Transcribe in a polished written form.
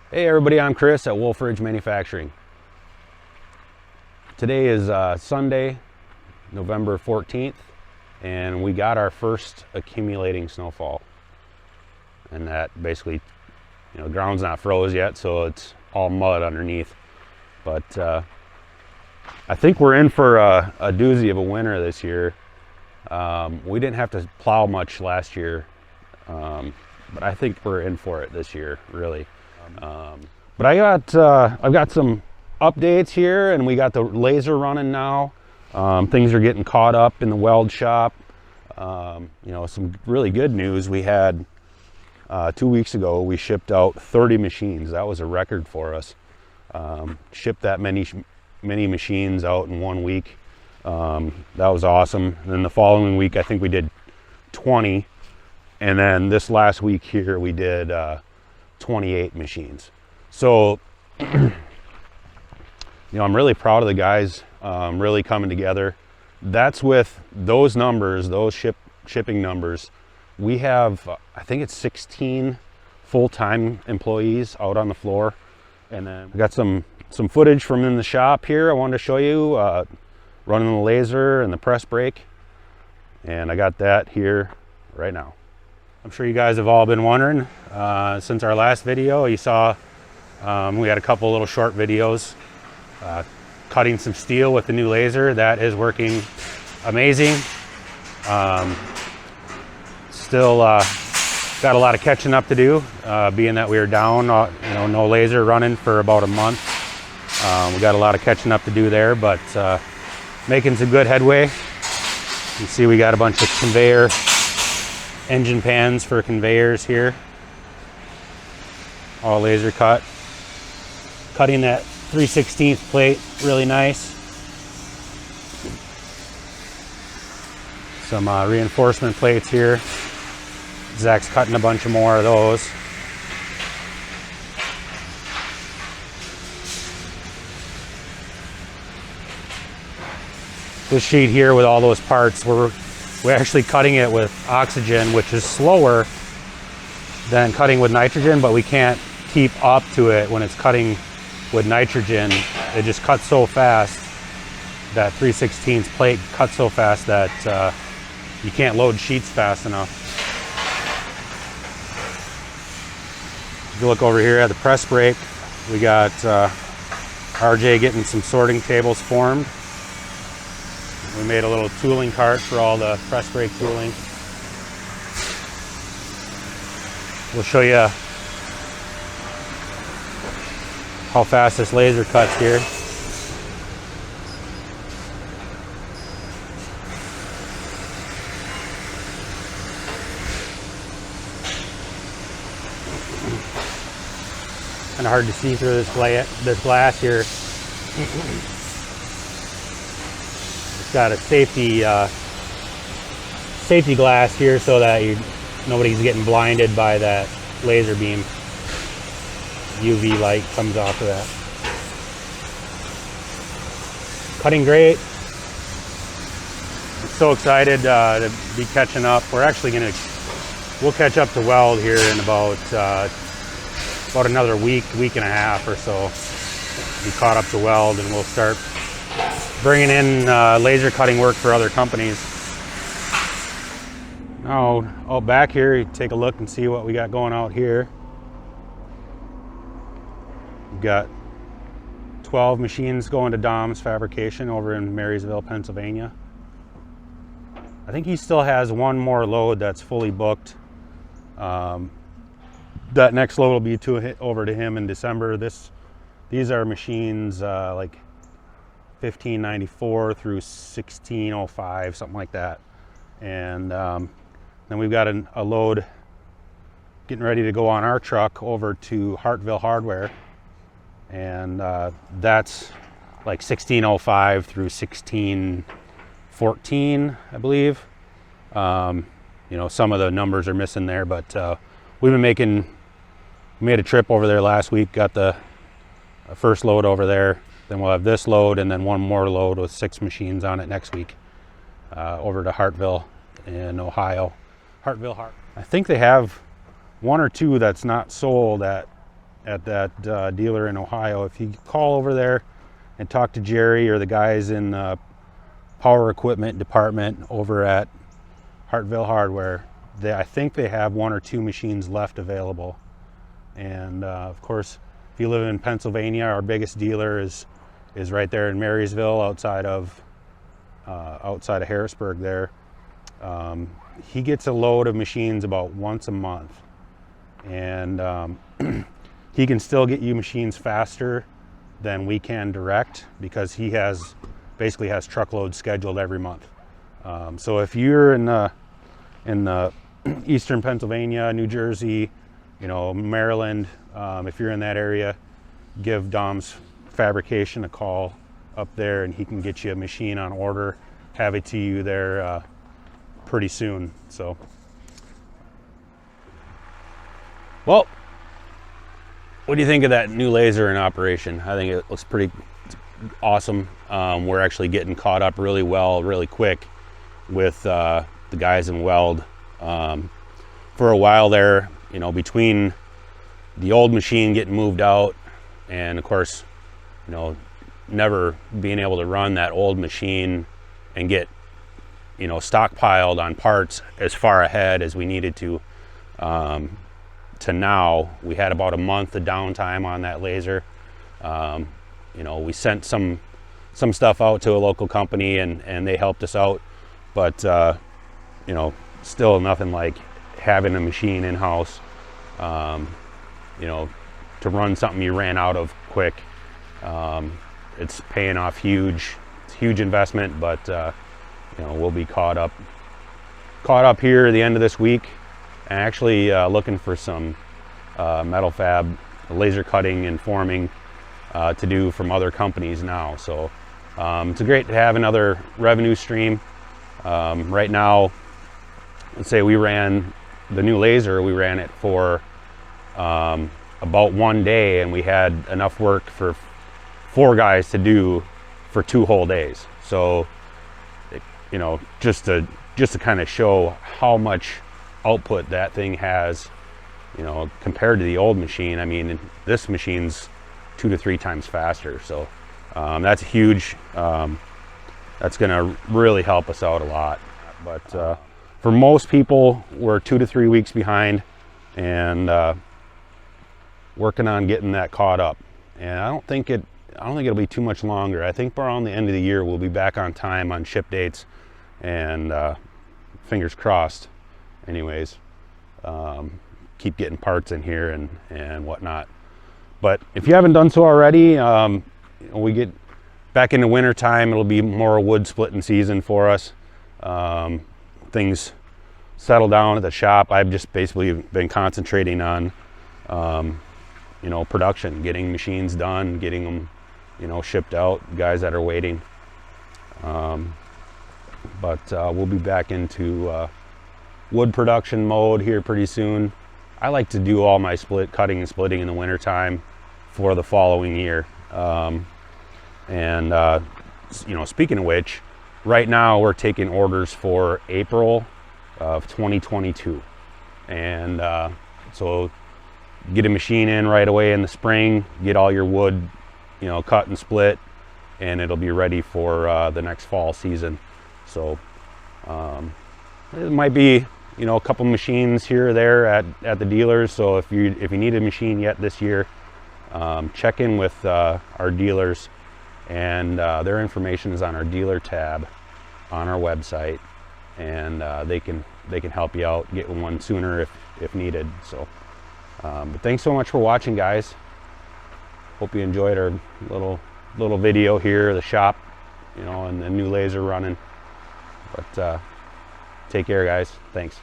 Hey everybody, I'm Chris at Wolfe Manufacturing. Today is Sunday, November 14th, and we got our first accumulating snowfall. And that basically, the ground's not froze yet, so it's all mud underneath. But I think we're in for a doozy of a winter this year. We didn't have to plow much last year, but I think we're in for it this year, really. But I've got some updates here, and we got the laser running now. Things are getting caught up in the weld shop. Some really good news. We had 2 weeks ago, we shipped out 30 machines. That was a record for us. Shipped that many machines out in 1 week. That was awesome. And then the following week, I think we did 20. And then this last week here, we did 28 machines. So, I'm really proud of the guys, really coming together. That's with those numbers, those shipping numbers. We have, I think it's 16 full-time employees out on the floor. And then we got some footage from in the shop here I wanted to show you, running the laser and the press brake. And I got that here right now. I'm sure you guys have all been wondering, since our last video, you saw we had a couple little short videos cutting some steel with the new laser. That is working amazing. Still got a lot of catching up to do, being that we were down, no laser running for about a month. We got a lot of catching up to do there, but making some good headway. You can see we got a bunch of conveyor engine pans for conveyors here, all laser cut. Cutting that 3/16 plate really nice. Some reinforcement plates here. Zach's cutting a bunch of more of those. This sheet here with all those parts, we're actually cutting it with oxygen, which is slower than cutting with nitrogen, but we can't keep up to it when it's cutting with nitrogen. It just cuts so fast. That 3/16 plate cuts so fast that you can't load sheets fast enough. If you look over here at the press brake, we got RJ getting some sorting tables formed. We made a little tooling cart for all the press brake tooling. We'll show you how fast this laser cuts here. Kind of hard to see through this glass here. It's got a safety glass here so that nobody's getting blinded by that laser beam. UV light comes off of that. Cutting great. I'm so excited to be catching up. We're actually we'll catch up to weld here in about another week and a half or so. Be caught up to weld, and we'll start bringing in laser cutting work for other companies. Now, out back here, you take a look and see what we got going out here. We've got 12 machines going to Dom's fabrication over in Marysville, Pennsylvania. I think he still has one more load that's fully booked. That next load will be over to him in December. These are machines like 1594 through 1605, something like that. And then we've got a load getting ready to go on our truck over to Hartville Hardware. And that's like 1605 through 1614, I believe. Some of the numbers are missing there, but we made a trip over there last week, got the first load over there. Then we'll have this load and then one more load with 6 machines on it next week over to Hartville in Ohio. I think they have 1 or 2 that's not sold at at that dealer in Ohio. If you call over there and talk to Jerry or the guys in the power equipment department over at Hartville Hardware, I think they have 1 or 2 machines left available. And of course, if you live in Pennsylvania, our biggest dealer is right there in Marysville, outside of Harrisburg there. He gets a load of machines about once a month, and he can still get you machines faster than we can direct, because he basically has truckloads scheduled every month. So if you're in the eastern Pennsylvania, New Jersey, Maryland, if you're in that area, give Dom's Fabrication a call up there, and he can get you a machine on order, have it to you there pretty soon. So, well, what do you think of that new laser in operation? I think it looks pretty awesome. We're actually getting caught up really well, really quick with the guys in Weld. For a while there, between the old machine getting moved out, and of course, never being able to run that old machine and get, stockpiled on parts as far ahead as we needed to now, we had about a month of downtime on that laser. We sent some stuff out to a local company, and they helped us out, but still nothing like having a machine in-house, to run something you ran out of quick. It's paying off huge. It's a huge investment, but we'll be caught up here at the end of this week, and actually looking for some metal fab, laser cutting and forming to do from other companies now. So it's great to have another revenue stream. Right now, let's say we ran the new laser, we ran it for about 1 day, and we had enough work for 4 guys to do for 2 whole days. So, just to kind of show how much output that thing has, compared to the old machine. I mean, this machine's 2 to 3 times faster. So that's huge. That's going to really help us out a lot. But for most people, we're 2 to 3 weeks behind, and working on getting that caught up. And I don't think it'll be too much longer. I think around the end of the year we'll be back on time on ship dates, and fingers crossed. Anyways, keep getting parts in here and whatnot. But if you haven't done so already, we get back into winter time, it'll be more wood splitting season for us. Things settle down at the shop. I've just basically been concentrating on production, getting machines done, getting them shipped out, guys that are waiting. But we'll be back into wood production mode here pretty soon. I like to do all my cutting and splitting in the winter time for the following year. Speaking of which, right now we're taking orders for April of 2022, and so get a machine in right away in the spring, get all your wood cut and split, and it'll be ready for the next fall season. So it might be a couple machines here or there at the dealers. So if you need a machine yet this year, check in with our dealers, and their information is on our dealer tab on our website, and they can help you out, get one sooner if needed. So but thanks so much for watching, guys. Hope you enjoyed our little video here, the shop, and the new laser running. But take care, guys. Thanks.